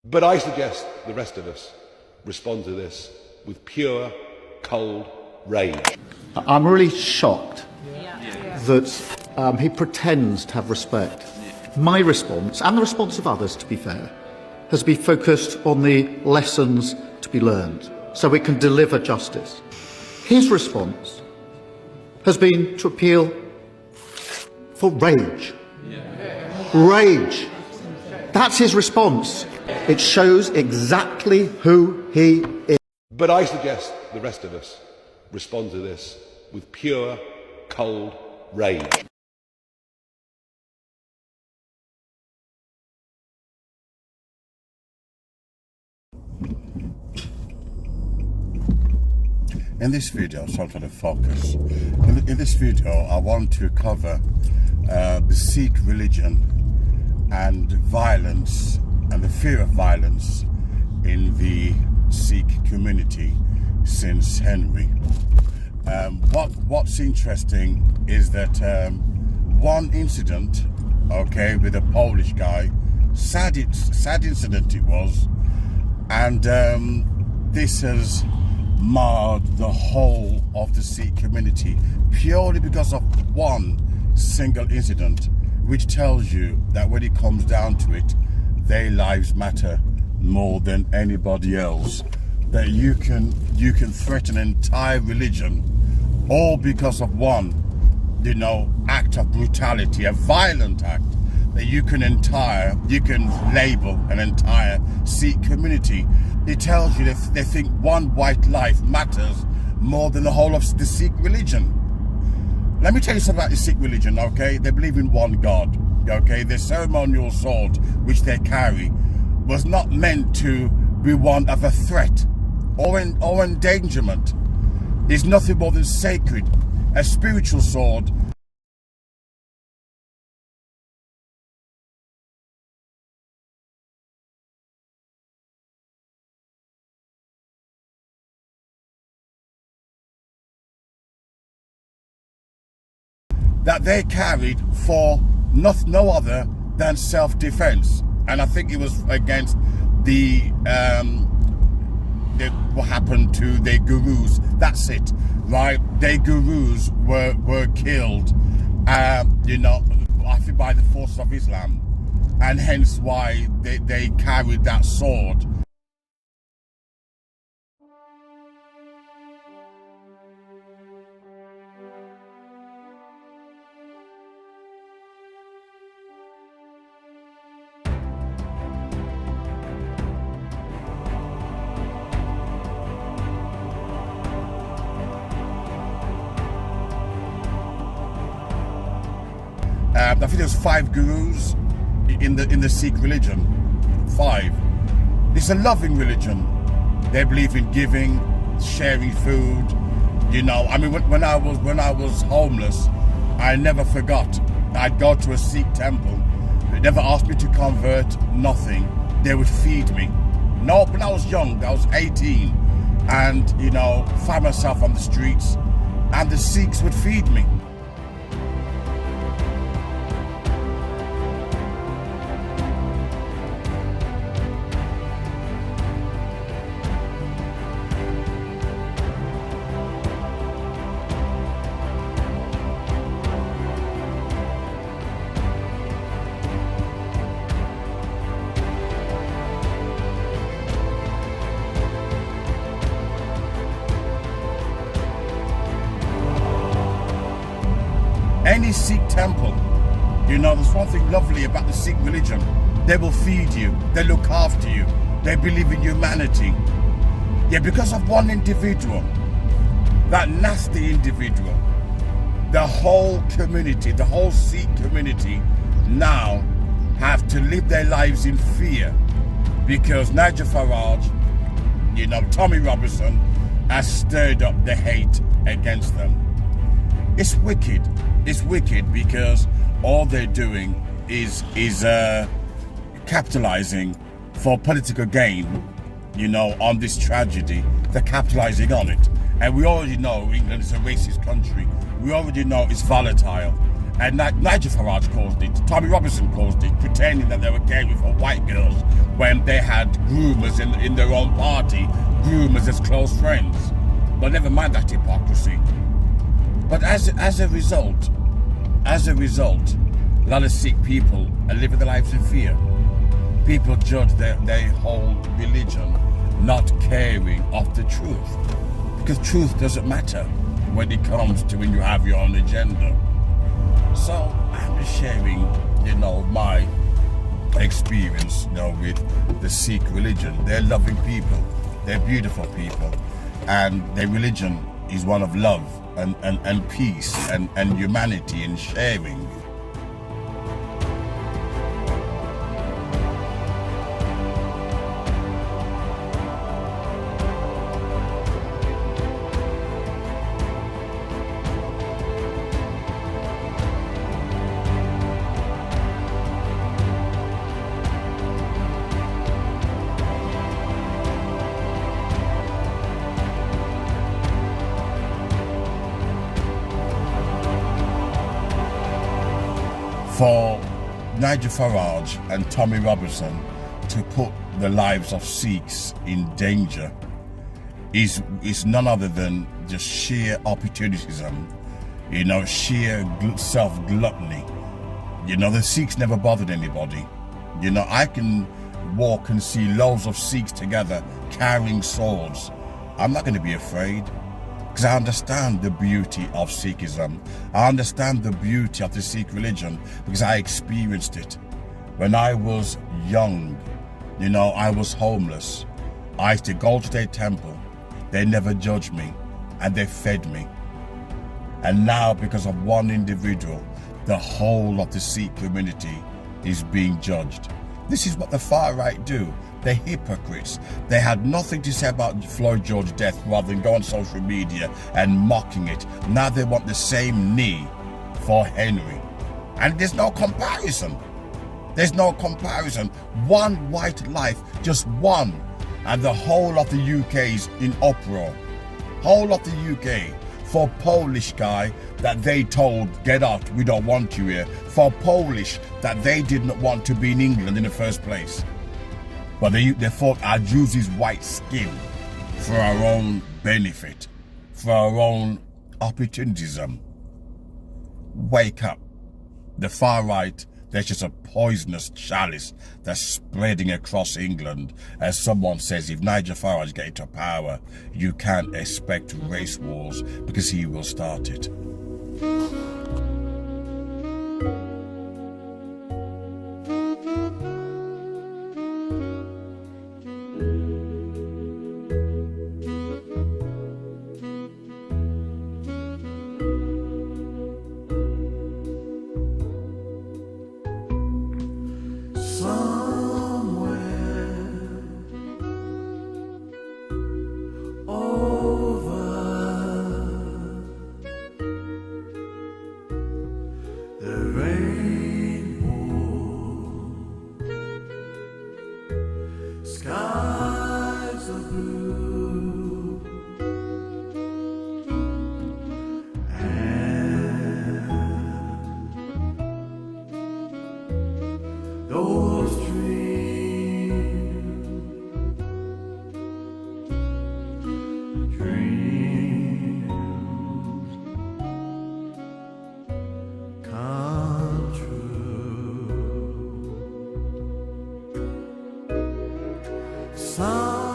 But I suggest the rest of us respond to this with pure, cold rage. I'm really shocked that he pretends to have respect. My response, and the response of others to be fair, has been focused on the lessons to be learned so we can deliver justice. His response has been to appeal for rage. Rage. That's his response. It shows exactly who he is. But I suggest the rest of us respond to this with pure, cold rage. In this video, so I'm trying to focus. In this video, I want to cover the Sikh religion and violence and the fear of violence in the Sikh community since Henry. What's interesting is that one incident, okay, with a Polish guy, sad incident it was, and this has marred the whole of the Sikh community purely because of one single incident, which tells you that when it comes down to it, their lives matter more than anybody else. That you can threaten an entire religion all because of one, act of brutality, a violent act, that you can label an entire Sikh community. It tells you that they think one white life matters more than the whole of the Sikh religion. Let me tell you something about the Sikh religion, okay? They believe in one God, okay? Their ceremonial sword, which they carry, was not meant to be one of a threat or endangerment. It's nothing more than sacred, a spiritual sword. That they carried for no other than self-defense, and I think it was against what happened to their gurus. That's it, right? Their gurus were killed, I think by the forces of Islam, and hence why they carried that sword. I think there's 5 gurus in the Sikh religion. 5. It's a loving religion. They believe in giving, sharing food. When I was homeless, I never forgot. I'd go to a Sikh temple. They never asked me to convert. Nothing. They would feed me. No, when I was young, I was 18, and found myself on the streets, and the Sikhs would feed me. Any Sikh temple, there's one thing lovely about the Sikh religion. They will feed you, they look after you, they believe in humanity. Yeah, because of one individual, that nasty individual, the whole community, the whole Sikh community now have to live their lives in fear because Nigel Farage, Tommy Robinson has stirred up the hate against them. It's wicked. It's wicked because all they're doing is capitalizing for political gain, on this tragedy. They're capitalizing on it. And we already know England is a racist country. We already know it's volatile. And Nigel Farage caused it, Tommy Robinson caused it, pretending that they were caring for white girls when they had groomers in their own party, groomers as close friends. But never mind that hypocrisy. But as a result, a lot of Sikh people are living their lives in fear. People judge their whole religion not caring of the truth. Because truth doesn't matter when it comes to when you have your own agenda. So I'm just sharing, my experience, with the Sikh religion. They're loving people, they're beautiful people, and their religion is one of love and peace and humanity and sharing. For Nigel Farage and Tommy Robinson to put the lives of Sikhs in danger is none other than just sheer opportunism, sheer self-gluttony. The Sikhs never bothered anybody. I can walk and see loads of Sikhs together carrying swords. I'm not going to be afraid. Because I understand the beauty of Sikhism. I understand the beauty of the Sikh religion because I experienced it. When I was young, I was homeless. I used to go to their temple. They never judged me and they fed me. And now, because of one individual, the whole of the Sikh community is being judged. This is what the far right do. They're hypocrites. They had nothing to say about Floyd George's death rather than go on social media and mocking it. Now they want the same knee for Henry. And there's no comparison. There's no comparison. One white life, just one. And the whole of the UK is in uproar. Whole of the UK. For Polish guy that they told, get out, we don't want you here. For Polish that they didn't want to be in England in the first place. But they thought I'd use his white skin for our own benefit, for our own opportunism. Wake up. The far right, there's just a poisonous chalice that's spreading across England. As someone says, if Nigel Farage gets into power, you can't expect race wars because he will start it. Skies of blue and those dreams come true. Some